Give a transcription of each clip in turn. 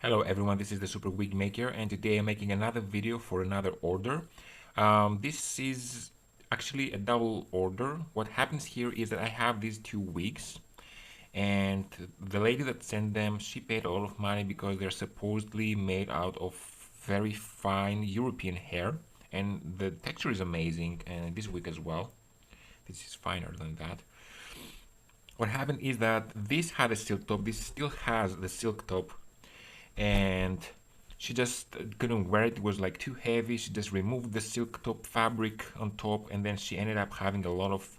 Hello everyone, this is the Super Wig Maker, and today I'm making another video for another order. This is actually a double order. What happens here is that I have these two wigs, and the lady that sent them, she paid a lot of money because they're supposedly made out of very fine European hair, and the texture is amazing, and this wig as well. This is finer than that. What happened is that this had a silk top, this still has the silk top, and she just couldn't wear it. It was like too heavy. She just removed the silk top fabric on top, and then she ended up having a lot of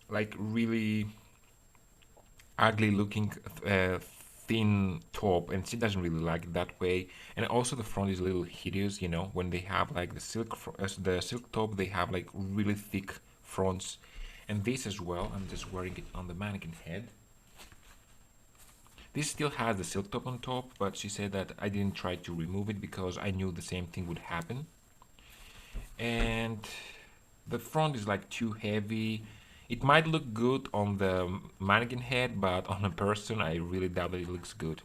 like really ugly looking thin top, and she doesn't really like it that way. And also the front is a little hideous, you know, when they have like the silk top, they have like really thick fronts. And this as well, I'm just wearing it on the mannequin head. This still has the silk top on top, but she said that I didn't try to remove it because I knew the same thing would happen. And the front is like too heavy. It might look good on the mannequin head, but on a person, I really doubt that it looks good.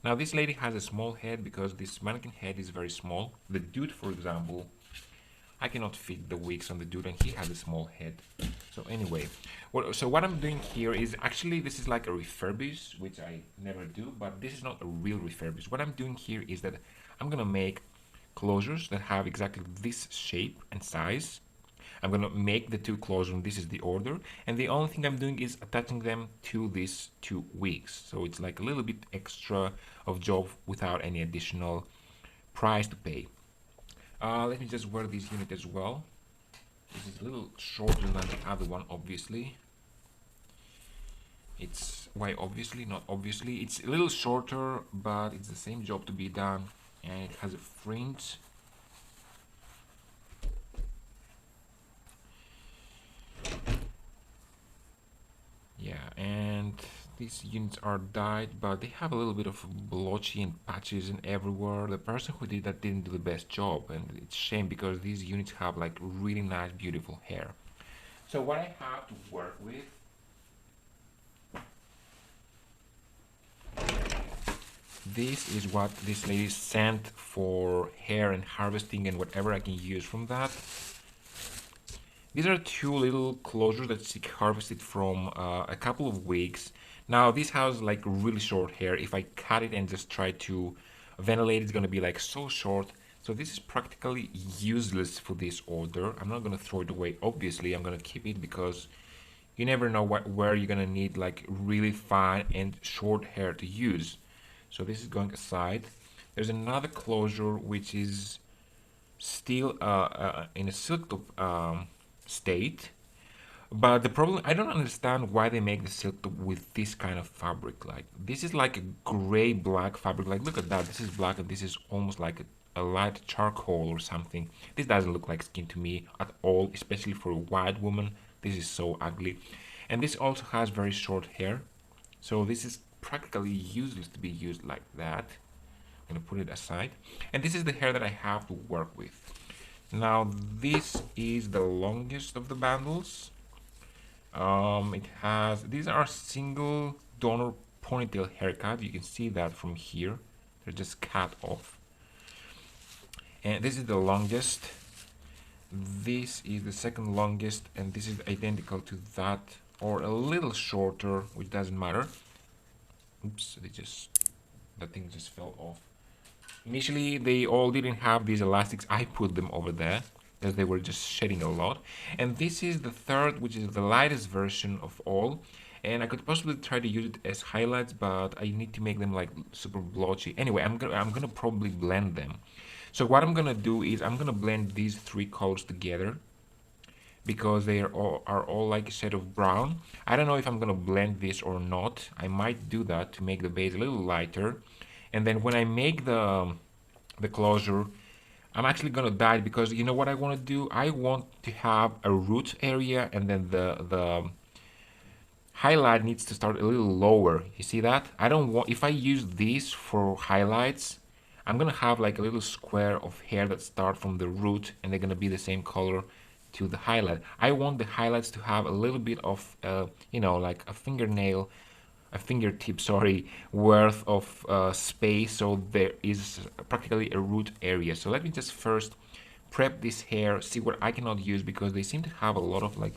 Now, this lady has a small head because this mannequin head is very small. The dude, for example, I cannot fit the wigs on the dude, and he has a small head. So anyway, so what I'm doing here is actually this is like a refurbish, which I never do, but this is not a real refurbish. What I'm doing here is that I'm gonna make closures that have exactly this shape and size. I'm gonna make the two closures, and this is the order. And the only thing I'm doing is attaching them to these two wigs. So it's like a little bit extra of job without any additional price to pay. Let me just wear this unit as well. This is a little shorter than the other one, obviously. It's why obviously, not obviously. It's a little shorter, but it's the same job to be done, and it has a fringe. Yeah, and these units are dyed, but they have a little bit of blotchy and patches and everywhere. The person who did that didn't do the best job, and it's a shame because these units have like really nice, beautiful hair. So what I have to work with, this is what this lady sent for hair and harvesting and whatever I can use from that. These are two little closures that she harvested from a couple of wigs. Now this has like really short hair. If I cut it and just try to ventilate, it's gonna be like so short. So this is practically useless for this order. I'm not gonna throw it away. Obviously, I'm gonna keep it because you never know where you're gonna need like really fine and short hair to use. So this is going aside. There's another closure which is still in a silk state. But the problem, I don't understand why they make the silk with this kind of fabric. Like, this is like a gray black fabric. Like, look at that. This is black and this is almost like a light charcoal or something. This doesn't look like skin to me at all, especially for a white woman. This is so ugly. And this also has very short hair. So this is practically useless to be used like that. I'm gonna put it aside. And this is the hair that I have to work with. Now this is the longest of the bundles. It has, these are single donor ponytail haircut. You can see that from here. They're just cut off. And this is the longest. This is the second longest, and this is identical to that, or a little shorter, which doesn't matter. Oops, that thing just fell off. Initially, they all didn't have these elastics. I put them over there as they were just shedding a lot. And this is the third, which is the lightest version of all. And I could possibly try to use it as highlights, but I need to make them like super blotchy. Anyway, I'm gonna probably blend them. So what I'm gonna do is I'm gonna blend these three colors together because they are all like a shade of brown. I don't know if I'm gonna blend this or not. I might do that to make the base a little lighter. And then when I make the closure, I'm actually gonna dye it because you know what I want to do? I want to have a root area, and then the highlight needs to start a little lower. You see that? I don't want, if I use this for highlights, I'm gonna have like a little square of hair that start from the root, and they're gonna be the same color to the highlight. I want the highlights to have a little bit of, you know, like a fingernail a fingertip, sorry, worth of space, so there is practically a root area. So let me just first prep this hair, see what I cannot use, because they seem to have a lot of like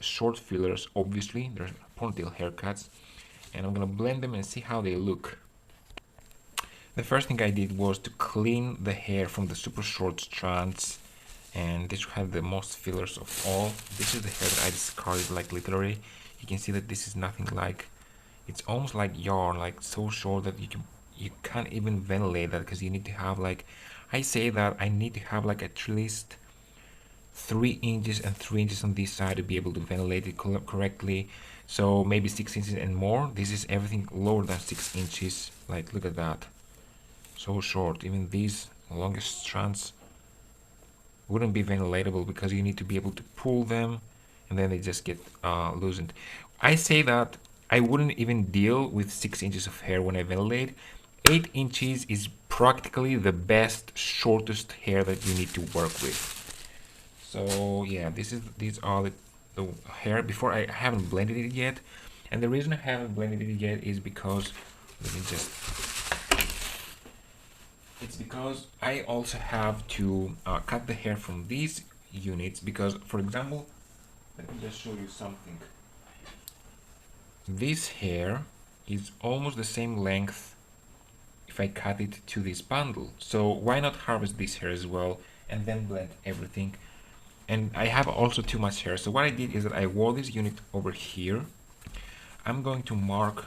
short fillers. Obviously there's ponytail haircuts, and I'm gonna blend them and see how they look. The first thing I did was to clean the hair from the super short strands, and this had the most fillers of all. This is the hair that I discarded, like literally. You can see that this is nothing like, it's almost like yarn, like so short that you can't even ventilate that, because you need to have like, I say that I need to have like at least 3 inches and 3 inches on this side to be able to ventilate it correctly. So maybe 6 inches and more. This is everything lower than 6 inches. Like, look at that, so short. Even these longest strands wouldn't be ventilatable, because you need to be able to pull them, and then they just get loosened. I say that I wouldn't even deal with 6 inches of hair when I ventilate. 8 inches is practically the best shortest hair that you need to work with. So yeah, these are the hair before. I haven't blended it yet, and the reason I haven't blended it yet is because, let me just, it's because I also have to cut the hair from these units, because, for example, let me just show you something. This hair is almost the same length if I cut it to this bundle. So why not harvest this hair as well and then blend everything? And I have also too much hair. So what I did is that I wore this unit over here. I'm going to mark,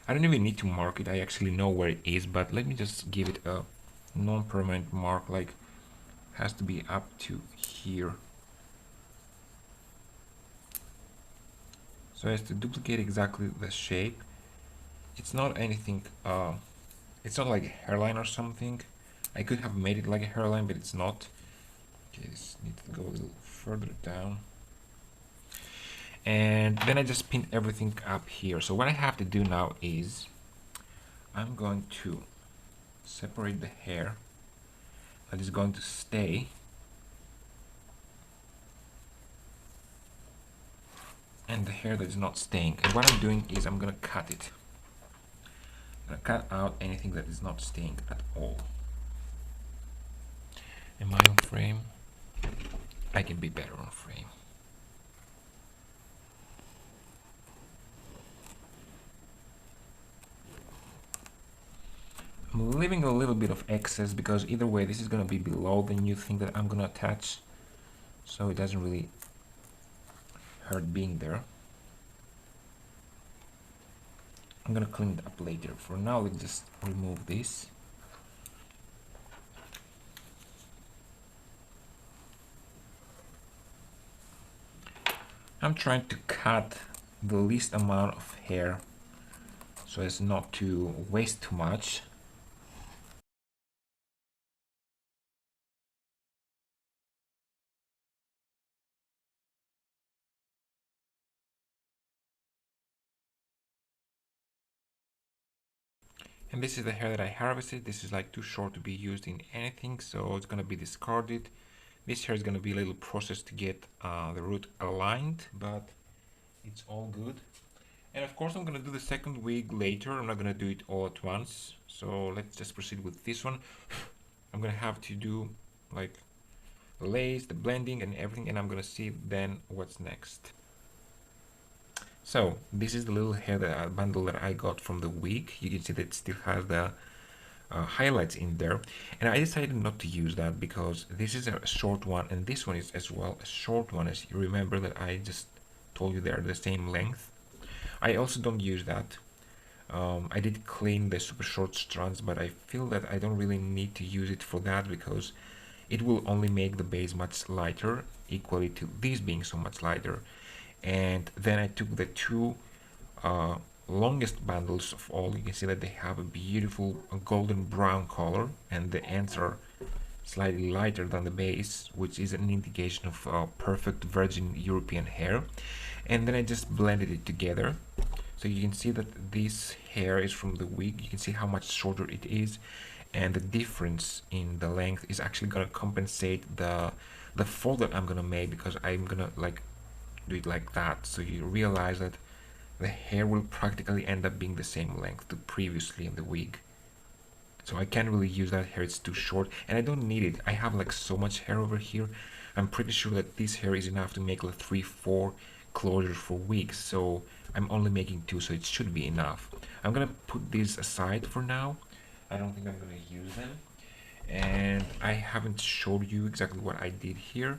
I don't even need to mark it, I actually know where it is, but let me just give it a non-permanent mark, like has to be up to here, so as to duplicate exactly the shape. It's not anything, it's not like a hairline or something. I could have made it like a hairline, but it's not. Okay, this needs to go a little further down. And then I just pinned everything up here. So what I have to do now is I'm going to separate the hair that is going to stay, and the hair that is not staying. And what I'm doing is I'm gonna cut it. I'm gonna cut out anything that is not staying at all. Am I on frame? I can be better on frame. I'm leaving a little bit of excess, because either way this is gonna be below the new thing that I'm gonna attach, so it doesn't really hurt being there. I'm gonna clean it up later. For now, let's just remove this. I'm trying to cut the least amount of hair so as not to waste too much. And this is the hair that I harvested. This is like too short to be used in anything, so it's gonna be discarded. This hair is gonna be a little process to get the root aligned, but it's all good. And of course I'm gonna do the second wig later. I'm not gonna do it all at once. So let's just proceed with this one. I'm gonna have to do like the lace, the blending and everything, and I'm gonna see then what's next. So this is the little hair bundle that I got from the wig. You can see that it still has the highlights in there, and I decided not to use that because this is a short one, and this one is as well a short one, as you remember that I just told you they're the same length. I also don't use that. I did clean the super short strands, but I feel that I don't really need to use it for that, because it will only make the base much lighter, equally to this being so much lighter. And then I took the two longest bundles of all. You can see that they have a beautiful golden brown color, and the ends are slightly lighter than the base, which is an indication of perfect virgin European hair. And then I just blended it together. So you can see that this hair is from the wig. You can see how much shorter it is, and the difference in the length is actually gonna compensate the fold that I'm gonna make, because I'm gonna like do it like that. So you realize that the hair will practically end up being the same length to previously in the wig. So I can't really use that hair, it's too short, and I don't need it. I have like so much hair over here. I'm pretty sure that this hair is enough to make like 3-4 closures for wigs, so I'm only making 2, so it should be enough. I'm gonna put these aside for now. I don't think I'm gonna use them. And I haven't showed you exactly what I did here.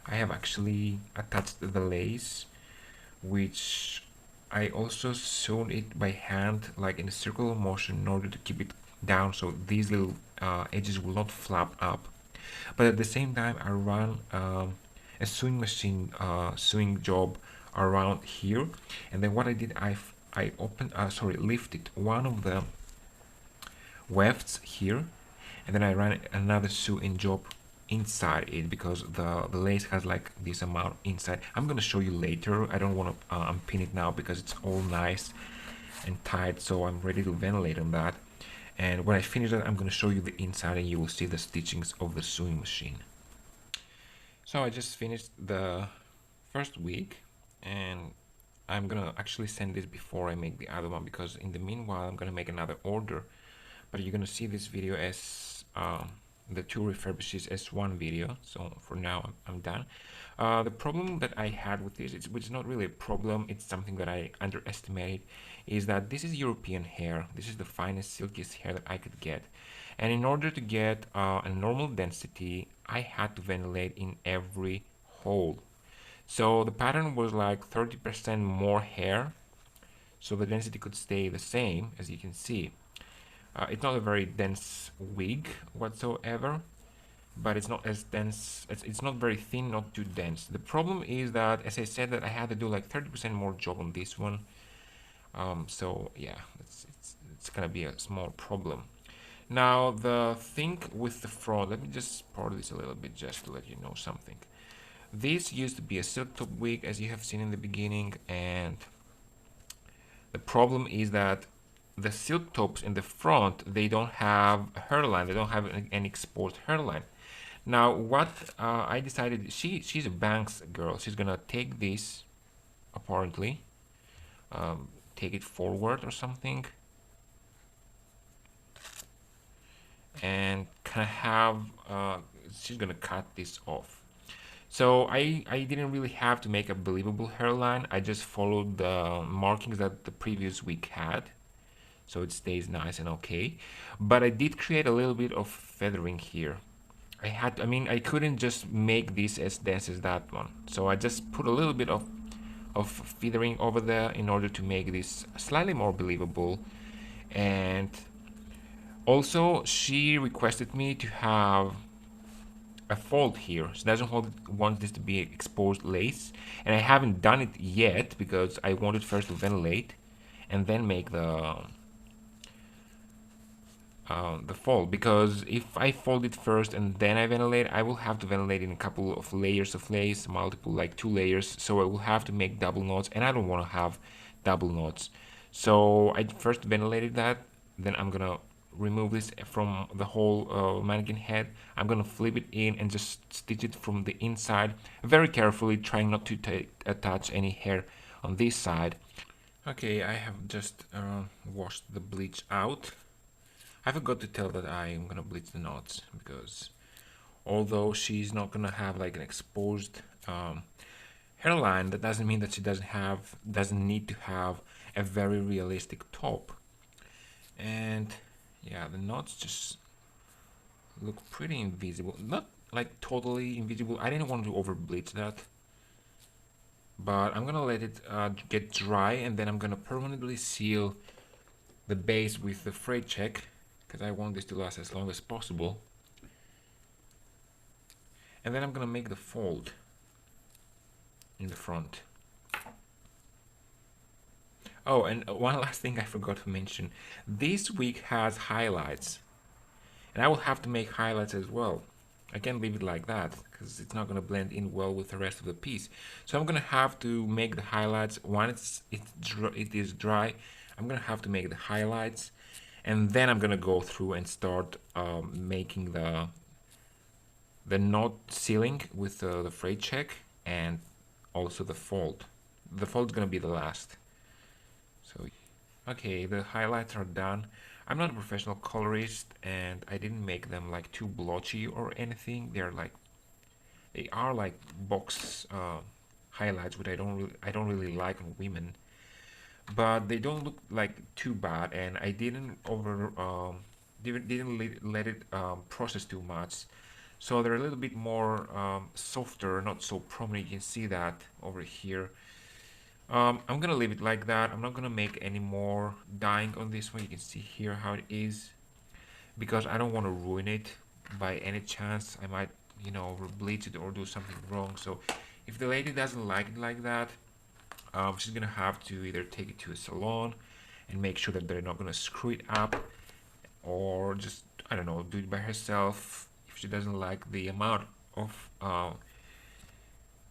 I have actually attached the lace, which I also sewn it by hand, like in a circular motion, in order to keep it down so these little edges will not flap up. But at the same time, I ran a sewing machine sewing job around here, and then what I did, I opened, lifted one of the wefts here, and then I ran another sewing job inside it because the lace has like this amount inside. I'm gonna show you later. I don't want to unpin it now because it's all nice and tight, so I'm ready to ventilate on that. And when I finish that, I'm gonna show you the inside and you will see the stitchings of the sewing machine. So I just finished the first wig, and I'm gonna actually send this before I make the other one, because in the meanwhile I'm gonna make another order, but you're gonna see this video as the 2 refurbishes as one video. So for now I'm done. The problem that I had with this, which is not really a problem, it's something that I underestimated, is that this is European hair. This is the finest, silkiest hair that I could get. And in order to get a normal density, I had to ventilate in every hole. So the pattern was like 30% more hair, so the density could stay the same, as you can see. It's not a very dense wig whatsoever, but it's not as dense, it's not very thin, not too dense. The problem is that, as I said, that I had to do like 30% more job on this one. So yeah, it's gonna be a small problem. Now the thing with the front, let me just part this a little bit just to let you know something. This used to be a silk top wig, as you have seen in the beginning, and the problem is that the silk tops in the front, they don't have a hairline, they don't have an exposed hairline. Now what I decided, she's a Banks girl, she's gonna take this, apparently, take it forward or something, and kind of have, she's gonna cut this off. So I didn't really have to make a believable hairline. I just followed the markings that the previous week had, so it stays nice and okay. But I did create a little bit of feathering here. I mean, I couldn't just make this as dense as that one, so I just put a little bit of feathering over there in order to make this slightly more believable. And also, she requested me to have a fold here. She doesn't want this to be exposed lace, and I haven't done it yet because I wanted first to ventilate and then make the fold, because if I fold it first and then I ventilate, I will have to ventilate in a couple of layers of lace, multiple, like 2 layers, so I will have to make double knots, and I don't want to have double knots. So I first ventilated that, then I'm gonna remove this from the whole mannequin head. I'm gonna flip it in and just stitch it from the inside, very carefully, trying not to touch any hair on this side. Okay, I have just washed the bleach out. I forgot to tell that I am gonna bleach the knots, because although she's not gonna have like an exposed hairline, that doesn't mean that she doesn't need to have a very realistic top. And yeah, the knots just look pretty invisible, not like totally invisible. I didn't want to over bleach that, but I'm gonna let it get dry, and then I'm gonna permanently seal the base with the freight check, because I want this to last as long as possible. And then I'm gonna make the fold in the front. Oh, and one last thing I forgot to mention. This wig has highlights, and I will have to make highlights as well. I can't leave it like that because it's not gonna blend in well with the rest of the piece. So I'm gonna have to make the highlights once it is dry. I'm gonna have to make the highlights, and then I'm gonna go through and start making the knot sealing with the freight check, and also the fold. The fold is gonna be the last. So, okay, the highlights are done. I'm not a professional colorist, and I didn't make them like too blotchy or anything. They are like box highlights, which I don't really like on women, but they don't look like too bad, and I didn't let it process too much, so they're a little bit more softer, not so prominent. You can see that over here. I'm gonna leave it like that. I'm not gonna make any more dyeing on this one. You can see here how it is, because I don't want to ruin it by any chance. I might, bleach it or do something wrong. So if the lady doesn't like it like that, she's gonna have to either take it to a salon and make sure that they're not gonna screw it up, or just, I don't know, do it by herself if she doesn't like the amount of uh,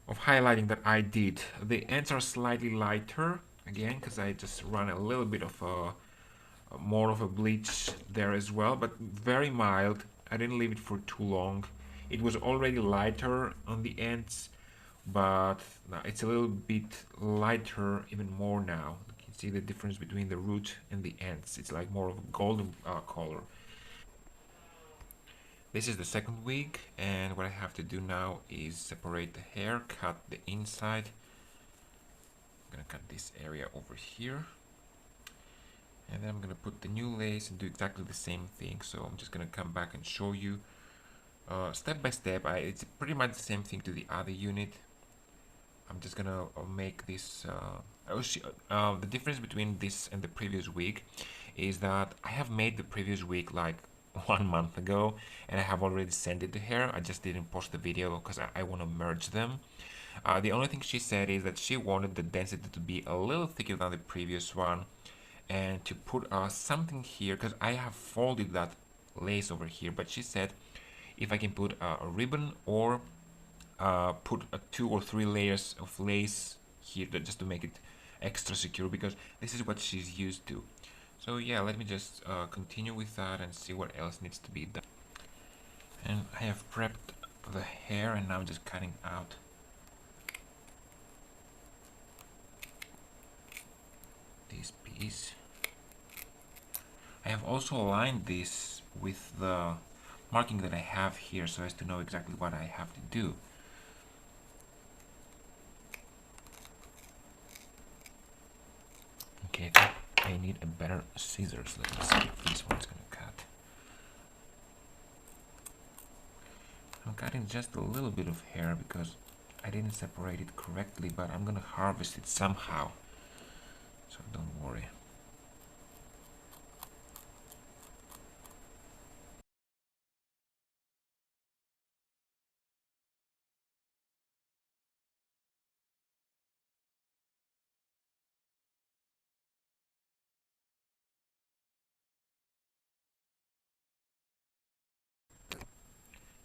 of highlighting that I did. The ends are slightly lighter again because I just run a little bit of more of a bleach there as well, but very mild. I didn't leave it for too long. It was already lighter on the ends, but now it's a little bit lighter even more now. You can see the difference between the root and the ends. It's like more of a golden color. This is the second wig, and what I have to do now is separate the hair, cut the inside. I'm gonna cut this area over here, and then I'm gonna put the new lace and do exactly the same thing. So I'm just gonna come back and show you step by step. It's pretty much the same thing to the other unit. I'm just gonna make this. The difference between this and the previous wig is that I have made the previous wig like 1 month ago, and I have already sent it to her. I just didn't post the video because I want to merge them. The only thing she said is that she wanted the density to be a little thicker than the previous one, and to put something here because I have folded that lace over here. But she said if I can put a ribbon or put 2 or 3 layers of lace here just to make it extra secure, because this is what she's used to. So yeah, let me just continue with that and see what else needs to be done. And I have prepped the hair, and now I'm just cutting out this piece. I have also aligned this with the marking that I have here so as to know exactly what I have to do. Okay, I need a better scissors. Let me see if this one's gonna cut. I'm cutting just a little bit of hair because I didn't separate it correctly, but I'm gonna harvest it somehow, so don't worry.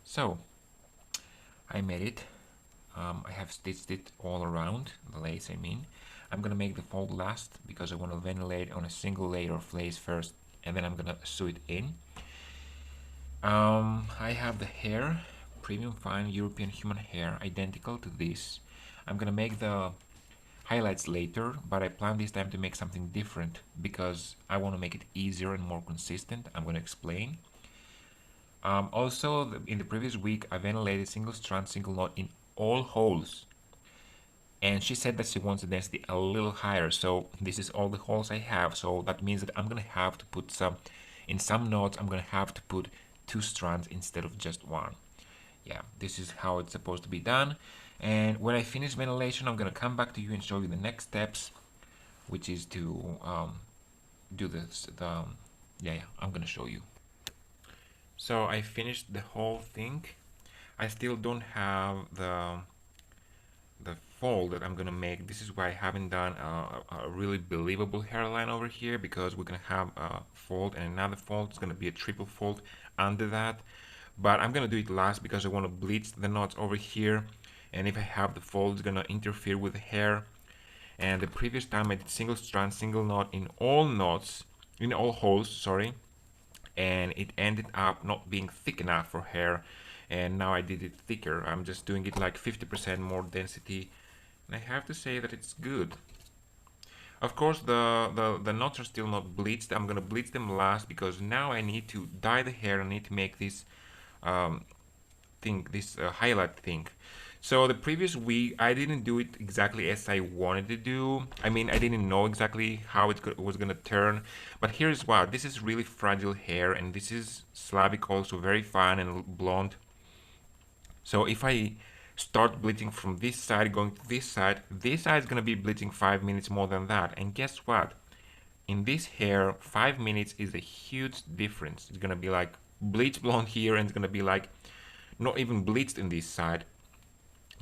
So I made it. I have stitched it all around, the lace I mean. I'm gonna make the fold last because I want to ventilate on a single layer of lace first, and then I'm gonna sew it in. I have the hair, premium fine European human hair, identical to this. I'm gonna make the highlights later, but I plan this time to make something different because I want to make it easier and more consistent. I'm going to explain. Also, in the previous week, I ventilated single strand, single knot in all holes. And she said that she wants the density a little higher. So this is all the holes I have. So that means that I'm going to have to put in some knots, I'm going to have to put 2 strands instead of just one. Yeah, this is how it's supposed to be done. And when I finish ventilation, I'm going to come back to you and show you the next steps, which is to do this. Yeah, I'm going to show you. So I finished the whole thing. I still don't have the fold that I'm gonna make. This is why I haven't done a really believable hairline over here, because we're gonna have a fold and another fold. It's gonna be a triple fold under that, but I'm gonna do it last because I want to bleach the knots over here, and if I have the fold, it's gonna interfere with the hair. And the previous time I did single strand, single knot in all knots, in all holes, sorry, and it ended up not being thick enough for hair, and now I did it thicker. I'm just doing it like 50% more density, and I have to say that it's good. Of course, the knots are still not bleached. I'm gonna bleach them last because now I need to dye the hair. I need to make this um, thing, this highlight thing. So the previous week, I didn't do it exactly as I wanted to do. I mean, I didn't know exactly how it was gonna turn. But here's what, this is really fragile hair, and this is Slavic also, very fine and blonde. So if I start bleaching from this side going to this side is gonna be bleaching 5 minutes more than that. And guess what? In this hair, 5 minutes is a huge difference. It's gonna be like bleach blonde here, and it's gonna be like not even bleached in this side,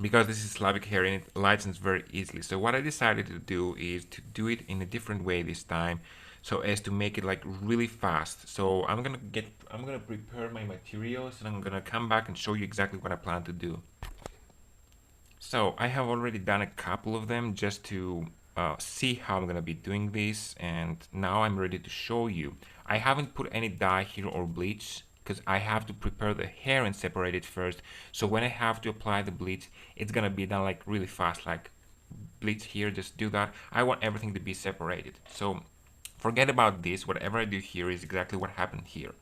because this is Slavic hair and it lightens very easily. So what I decided to do is to do it in a different way this time, so as to make it like really fast. So I'm gonna prepare my materials, and I'm gonna come back and show you exactly what I plan to do. So I have already done a couple of them just to see how I'm gonna be doing this, and now I'm ready to show you. I haven't put any dye here or bleach because I have to prepare the hair and separate it first. So when I have to apply the bleach, it's gonna be done like really fast, like bleach here, just do that. I want everything to be separated. So forget about this. Whatever I do here is exactly what happened here.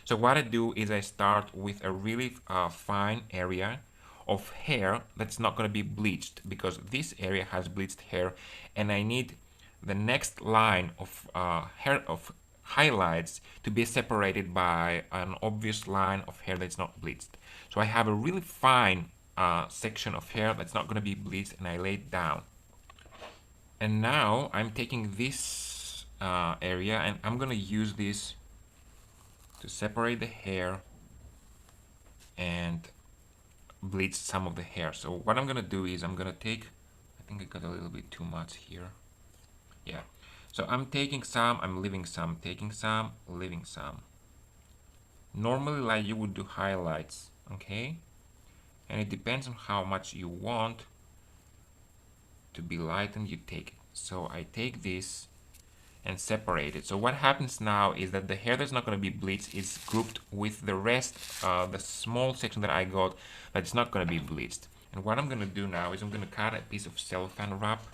So what I do is I start with a really fine area of hair that's not going to be bleached, because this area has bleached hair, and I need the next line of hair of highlights to be separated by an obvious line of hair that's not bleached. So I have a really fine section of hair that's not going to be bleached, and I lay it down. And now I'm taking this area, and I'm going to use this to separate the hair and bleach some of the hair. So what I'm gonna do is I'm gonna take, I think I got a little bit too much here. Yeah. So I'm taking some, I'm leaving some, taking some, leaving some. Normally, like you would do highlights, okay? And it depends on how much you want to be lightened, you take it. So I take this and separate it. So what happens now is that the hair that's not going to be bleached is grouped with the rest, the small section that I got that's not going to be bleached. And what I'm going to do now is I'm going to cut a piece of cellophane wrap,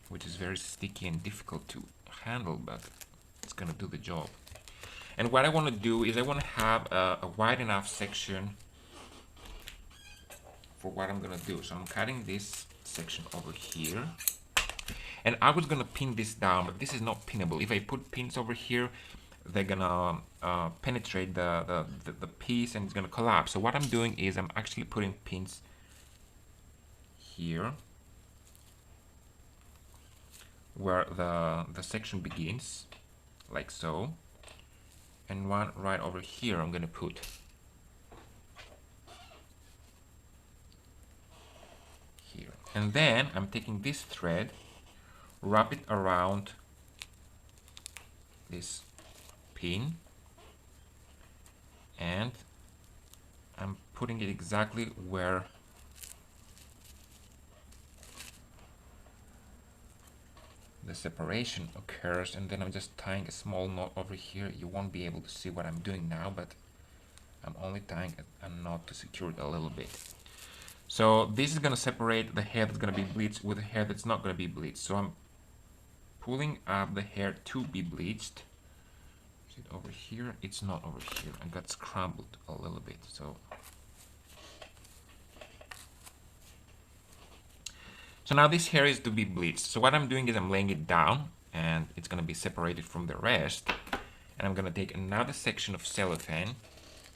which is very sticky and difficult to handle, but it's going to do the job. And what I want to do is I want to have a wide enough section for what I'm going to do. So I'm cutting this section over here. And I was gonna pin this down, but this is not pinnable. If I put pins over here, they're gonna penetrate the piece, and it's gonna collapse. So what I'm doing is I'm actually putting pins here where the section begins, like so, and one right over here I'm gonna put. Here. And then I'm taking this thread, wrap it around this pin, and I'm putting it exactly where the separation occurs, and then I'm just tying a small knot over here. You won't be able to see what I'm doing now, but I'm only tying a knot to secure it a little bit. So this is going to separate the hair that's going to be bleached with the hair that's not going to be bleached. So I'm pulling up the hair to be bleached. Is it over here? It's not over here. I got scrambled a little bit. So now this hair is to be bleached. So what I'm doing is I'm laying it down, and it's going to be separated from the rest. And I'm going to take another section of cellophane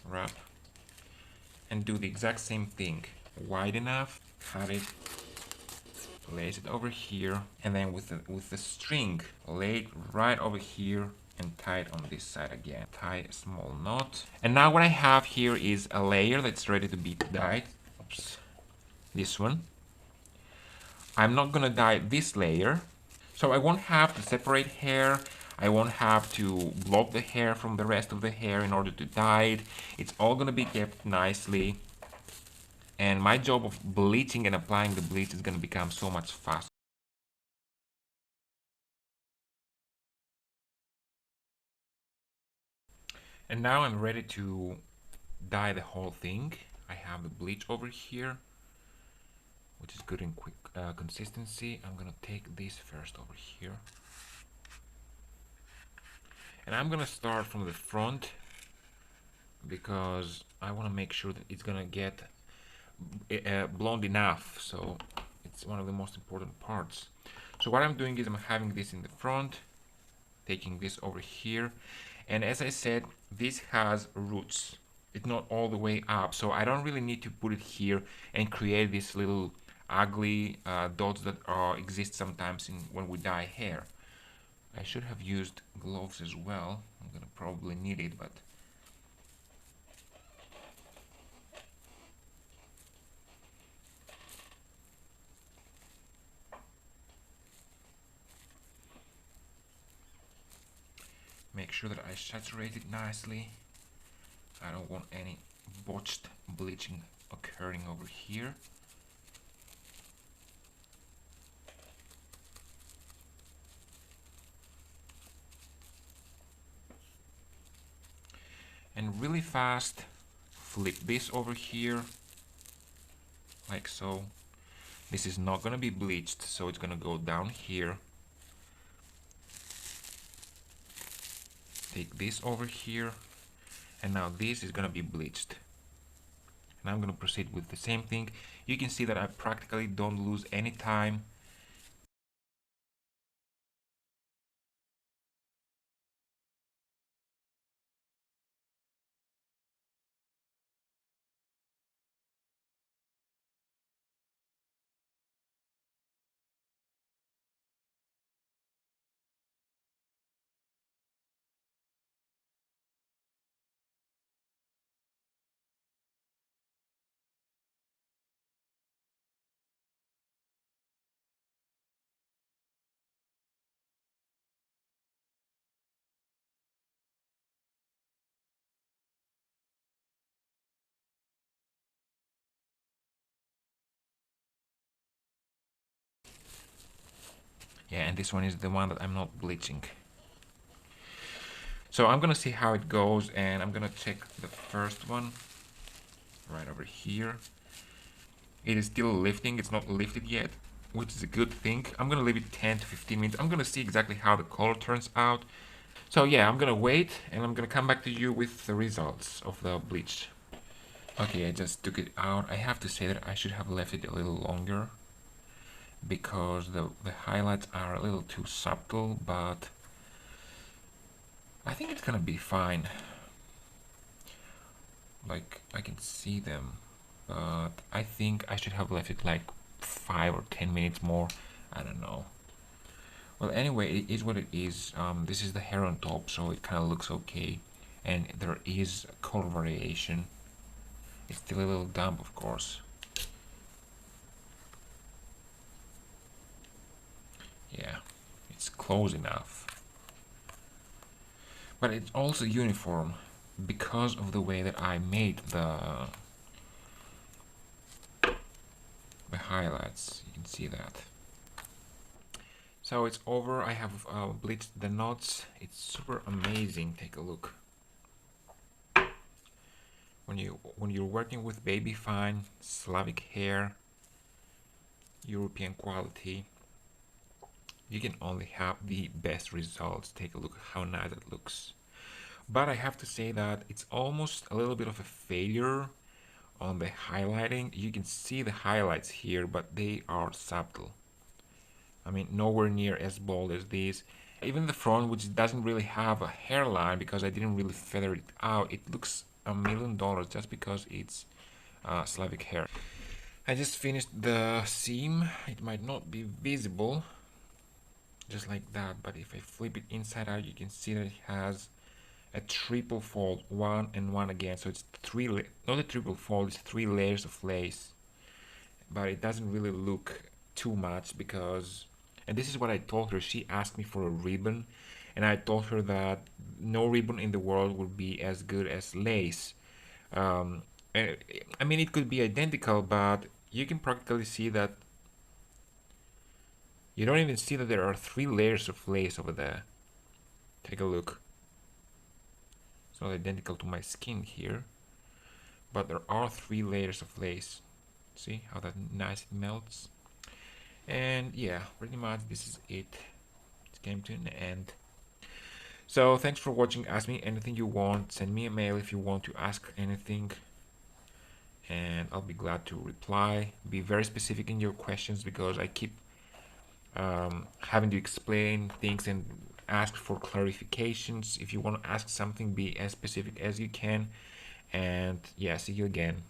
wrap and do the exact same thing. Wide enough, cut it, place it over here, and then with the string, lay it right over here and tie it on this side again. Tie a small knot. And now what I have here is a layer that's ready to be dyed. Oops. This one. I'm not gonna dye this layer, so I won't have to separate hair. I won't have to block the hair from the rest of the hair in order to dye it. It's all gonna be kept nicely, and my job of bleaching and applying the bleach is gonna become so much faster. And now I'm ready to dye the whole thing. I have the bleach over here, which is good in quick consistency. I'm gonna take this first over here, and I'm gonna start from the front because I want to make sure that it's gonna get blonde enough. So it's one of the most important parts. So what I'm doing is I'm having this in the front, taking this over here, and as I said, this has roots. It's not all the way up, so I don't really need to put it here and create these little ugly dots that exist sometimes when we dye hair. I should have used gloves as well. I'm gonna probably need it, but make sure that I saturate it nicely. I don't want any botched bleaching occurring over here. And really fast, flip this over here, like so. This is not gonna be bleached, so it's gonna go down here. Take this over here, and now this is gonna be bleached. And I'm gonna proceed with the same thing. You can see that I practically don't lose any time. Yeah, and this one is the one that I'm not bleaching. So I'm gonna see how it goes, and I'm gonna check the first one right over here. It is still lifting, it's not lifted yet, which is a good thing. I'm gonna leave it 10 to 15 minutes. I'm gonna see exactly how the color turns out. So yeah, I'm gonna wait, and I'm gonna come back to you with the results of the bleach. Okay, I just took it out. I have to say that I should have left it a little longer because the highlights are a little too subtle, but I think it's gonna be fine. Like, I can see them, but I think I should have left it like 5 or 10 minutes more. I don't know. Well, anyway, it is what it is. This is the hair on top, so it kind of looks okay, and there is color variation. It's still a little damp, of course. Yeah, it's close enough. But it's also uniform because of the way that I made the highlights. You can see that. So it's over. I have bleached the knots. It's super amazing. Take a look. When you're working with baby fine Slavic hair, European quality, you can only have the best results. Take a look how nice it looks. But I have to say that it's almost a little bit of a failure on the highlighting. You can see the highlights here, but they are subtle. I mean, nowhere near as bold as this. Even the front, which doesn't really have a hairline because I didn't really feather it out, it looks $1,000,000 just because it's Slavic hair. I just finished the seam. It might not be visible, just like that, but if I flip it inside out, you can see that it has a triple fold, one and one again. So it's not a triple fold, it's 3 layers of lace. But it doesn't really look too much because, and this is what I told her. She asked me for a ribbon, and I told her that no ribbon in the world would be as good as lace. And, I mean, it could be identical, but you can practically see that you don't even see that there are 3 layers of lace over there. Take a look. It's not identical to my skin here, but there are 3 layers of lace. See how that nice it melts. And yeah, pretty much this is it. It came to an end. So thanks for watching. Ask me anything you want. Send me a mail if you want to ask anything, and I'll be glad to reply. Be very specific in your questions because I keep having to explain things and ask for clarifications. If you want to ask something, be as specific as you can. And yeah, see you again.